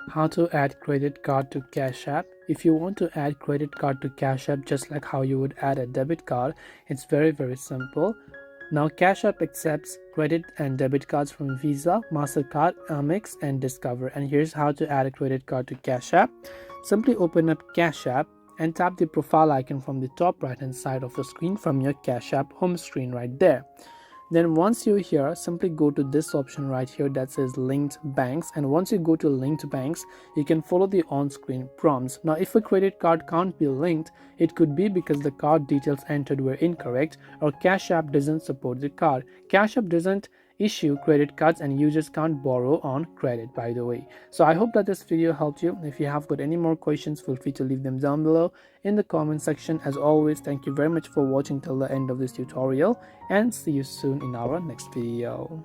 How to add credit card to Cash App. If you want to add credit card to Cash App just like how you would add a debit card, it's very simple. Now Cash App accepts credit and debit cards from Visa, MasterCard, AMEX and Discover. And here's how to add a credit card to Cash App. Simply open up Cash App and tap the profile icon from the top right hand side of the screen from your Cash App home screen right there. Then once you're here, simply go to this option right here that says linked banks, and once you go to linked banks, you can follow the on-screen prompts. Now if a credit card can't be linked, it could be because the card details entered were incorrect or Cash App doesn't support the card. Cash App doesn't issue credit cards and users can't borrow on credit, by the way. So I hope that this video helped you. If you have got any more questions, feel free to leave them down below in the comment section. As always, thank you very much for watching till the end of this tutorial and see you soon in our next video.